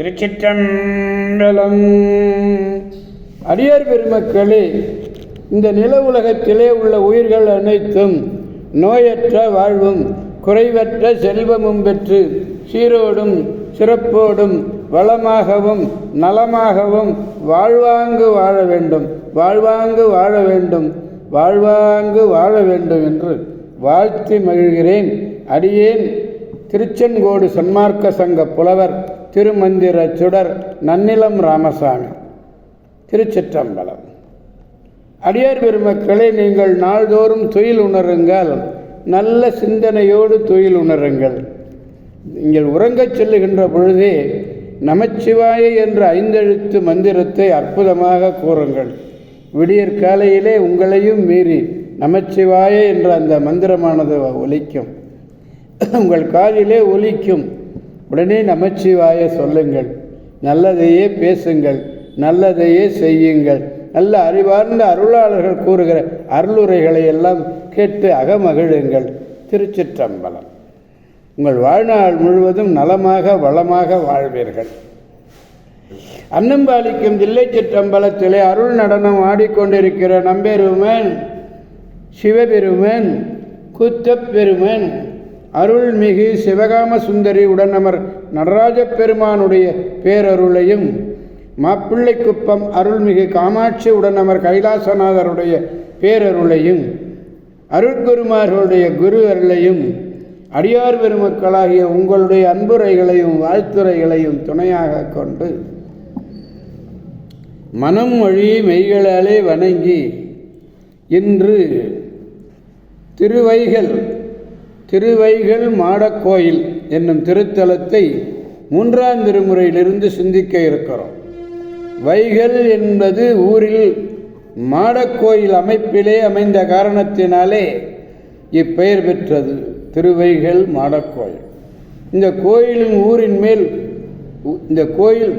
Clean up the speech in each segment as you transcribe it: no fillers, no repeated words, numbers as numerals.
திருச்சிற்றம்பலம். அடியார் பெருமக்களே, இந்த நில உலகத்திலே உள்ள உயிர்கள் அனைத்தும் நோயற்ற வாழ்வும் குறைவற்ற செல்வமும் பெற்று சீரோடும் சிறப்போடும் வளமாகவும் நலமாகவும் வாழ்வாங்கு வாழ வேண்டும், வாழ்வாங்கு வாழ வேண்டும், வாழ்வாங்கு வாழ வேண்டும் என்று வாழ்த்தி மகிழ்கிறேன். அடியேன் திருச்செங்கோடு சன்மார்க்க சங்க புலவர் திருமந்திர சுடர் நன்னிலம் ராமசாமி. திருச்சிற்றம்பலம். அடியார் பெருமக்களை, நீங்கள் நாள்தோறும் துயில் உணருங்கள், நல்ல சிந்தனையோடு துயில் உணருங்கள். நீங்கள் உறங்கச் செல்லுகின்ற பொழுதே நமச்சிவாய என்ற 5 எழுத்து மந்திரத்தை அற்புதமாக கூறுங்கள். விடியற் காலையிலே உங்களையும் மீறி நமச்சிவாய என்ற அந்த மந்திரமானது ஒலிக்கும், உங்கள் காதிலே ஒலிக்கும். உடனே நமச்சிவாய சொல்லுங்கள், நல்லதையே பேசுங்கள், நல்லதையே செய்யுங்கள். நல்ல அறிவார்ந்த அருளாளர்கள் கூறுகிற அருளுரைகளை எல்லாம் கேட்டு அகமகிழுங்கள். திருச்சிற்றம்பலம். உங்கள் வாழ்நாள் முழுவதும் நலமாக வளமாக வாழ்வீர்கள். அன்னம்பாலிக்கும் தில்லை சிற்றம்பலத்திலே அருள் நடனம் ஆடிக்கொண்டிருக்கிற நம்பெருமன் சிவபெருமன் கூத்தப்பெருமன் அருள்மிகு சிவகாம சுந்தரி உடனமர் நடராஜ பெருமானுடைய பேரருளையும், மாப்பிள்ளைக்குப்பம் அருள்மிகு காமாட்சி உடனமர் கைலாசநாதருடைய பேரருளையும், அருட்குருமார்களுடைய குரு அருளையும், அடியார் பெருமக்களாகிய உங்களுடைய அன்புரைகளையும் வாழ்த்துரைகளையும் துணையாக கொண்டு மனம் மொழி மெய்களாலே வணங்கி இன்று திருவைகள் மாடக்கோயில் என்னும் திருத்தலத்தை 3ஆம் திருமுறையிலிருந்து சிந்திக்க இருக்கிறோம். வைகள் என்பது ஊரில் மாடக்கோயில் அமைப்பிலே அமைந்த காரணத்தினாலே இப்பெயர் பெற்றது திருவைகள் மாடக்கோயில். இந்த கோயிலின்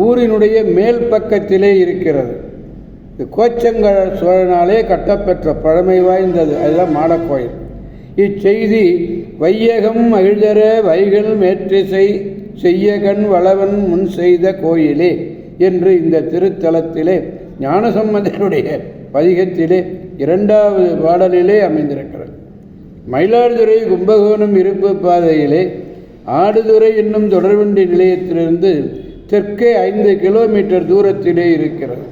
ஊரினுடைய மேல் பக்கத்திலே இருக்கிறது. கோச்சங்க சோழனாலே கட்டப்பெற்ற பழமை வாய்ந்தது, அதுதான் மாடக்கோயில். இச்செய்தி வையகம் மகிழ்தர வைகள் மேற்றிசை செய்யகன் வளவன் முன் செய்த கோயிலே என்று இந்த திருத்தலத்திலே ஞானசம்பந்தனுடைய பதிகத்திலே 2வது பாடலிலே அமைந்திருக்கிறது. மயிலாடுதுறை கும்பகோணம் இருப்பு பாதையிலே ஆடுதுறை என்னும் தொடர்வண்டி நிலையத்திலிருந்து தெற்கே 5 கிலோமீட்டர் தூரத்திலே இருக்கிறது.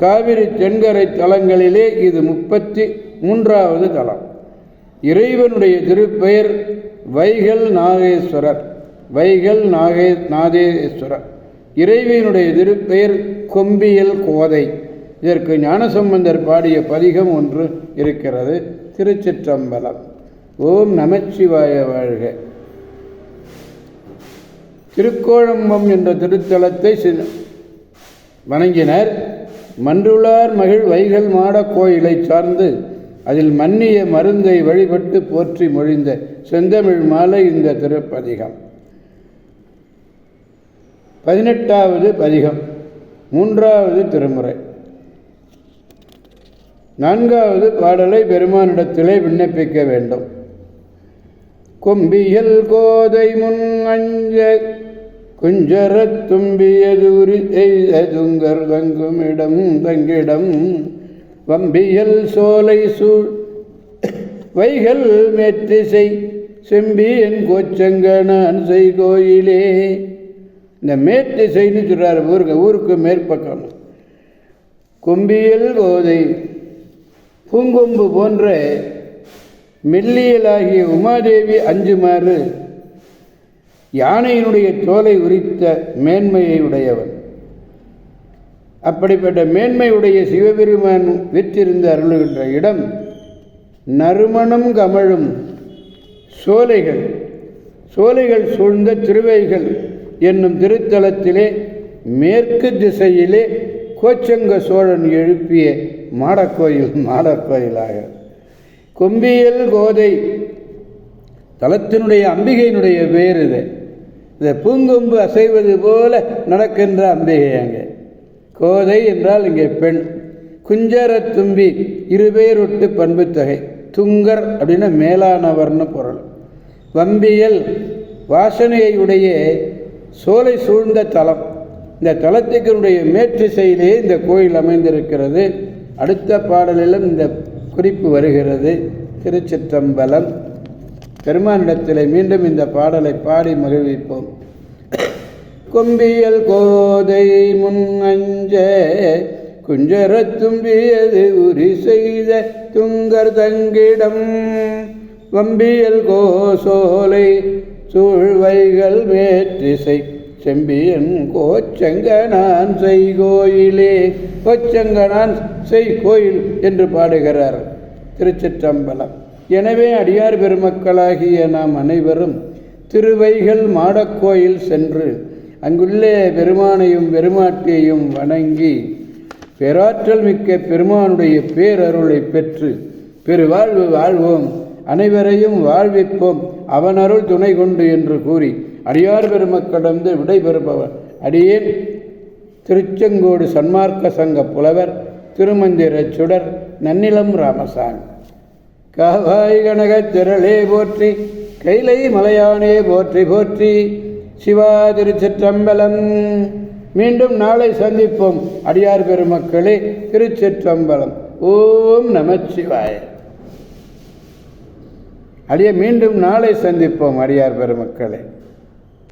காவிரி தென்கரை தலங்களிலே இது 33வது தலம். இறைவனுடைய திருப்பெயர் வைகள் நாகேஸ்வரர். நாதேஸ்வரர். இறைவனுடைய திருப்பெயர் கொம்பியல் கோதை. இதற்கு ஞானசம்பந்தர் பாடிய பதிகம் ஒன்று இருக்கிறது. திருச்சிற்றம்பலம். ஓம் நமச்சிவாய வாழ்க. திருக்கோழம்பம் என்ற திருத்தலத்தை வணங்கினர். மன்றுளார் மகிழ் வைகள் மாட கோயிலை சார்ந்து அதில் மன்னிய மருந்தை வழிபட்டு போற்றி மொழிந்த செந்தமிழ் மாலை இந்த திருப்பதிகம். 18வது பதிகம், 3வது திருமுறை. 4வது பாடலை பெருமானிடத்திலே விண்ணப்பிக்க வேண்டும். கொம்பியல் கோதை முன் அஞ்ச குஞ்சரத் தும்பியதூரி எய்த துங்கர் தங்கும் இடம் தங்கிடம் வம்பியல் சோலை சூழ் வைகள் மேற்றிசை செம்பியன் கோச்சங்கனான் செய் கோயிலே. இந்த மேற்றிசைன்னு சொல்கிறார். ஊருக்கு மேற்பக்கம். கொம்பியல் கோதை பூங்கொம்பு போன்ற மெல்லியலாகிய உமாதேவி அஞ்சுமாறு யானையினுடைய தோலை உரித்த மேன்மையை உடையவன். அப்படிப்பட்ட மேன்மையுடைய சிவபெருமான் விற்றிருந்து அருளுகின்ற இடம் நறுமணம் கமழும் சோலைகள் சூழ்ந்த திருவைகள் என்னும் திருத்தலத்திலே மேற்கு திசையிலே கோச்சங்க சோழன் எழுப்பிய மாடக்கோயிலாக. கொம்பியல் கோதை தலத்தினுடைய அம்பிகையினுடைய பேர் இது. இந்த பூங்கொம்பு அசைவது போல நடக்கின்ற அம்பிகை அங்கே. கோதை என்றால் இங்கே பெண். குஞ்சர தும்பி 2 பேரொட்டு பண்பு தொகை. துங்கர் அப்படின்னா மேலானவர்னு பொருள். வம்பியல் வாசனையை உடைய சோலை சூழ்ந்த தலம். இந்த தலத்தினுடைய மேற்றிசையிலே இந்த கோயில் அமைந்திருக்கிறது. அடுத்த பாடலிலும் இந்த குறிப்பு வருகிறது. திருச்சிற்றம்பலம். பெருமானிடத்தில் மீண்டும் இந்த பாடலை பாடி மகிழ்விப்போம். கொம்பியல் கோதை முன் அஞ்ச குஞ்சரத்தும்பியது உரி செய்த துங்கர் தங்கிடம் வம்பியல் கோசோலை சூழ்வைகள் மேற்றிசை செம்பியன் கோச்சங்கனான் செய் கோயிலே. கோச்சங்கனான் செய் கோயில் என்று பாடுகிறார். திருச்சிற்றம்பலம். எனவே அடியார் பெருமக்களாகிய நாம் அனைவரும் திருவைகள் மாடக்கோயில் சென்று அங்குள்ளே பெருமானையும் பெருமாட்டியையும் வணங்கி பேராற்றல் மிக்க பெருமானுடைய பேரருளை பெற்று பெருவாழ்வு வாழ்வோம், அனைவரையும் வாழ்விப்போம், அவன் அருள் துணை கொண்டு என்று கூறி அடியார் பெருமக்களிடந்து விடைபெறுபவர் அடியேன் திருச்செங்கோடு சன்மார்க்க சங்க புலவர் திருமந்திர சுடர் நன்னிலம் ராமசாமி. காவாய் கனகத் திரளே போற்றி, கைலை மலையானே போற்றி போற்றி. சிவா திருச்சிற்றம்பலம். மீண்டும் நாளை சந்திப்போம் அடியார் பெருமக்களே. திருச்சிற்றம்பலம். ஓம் நமச்சிவாய. மீண்டும் நாளை சந்திப்போம் அடியார் பெருமக்களே.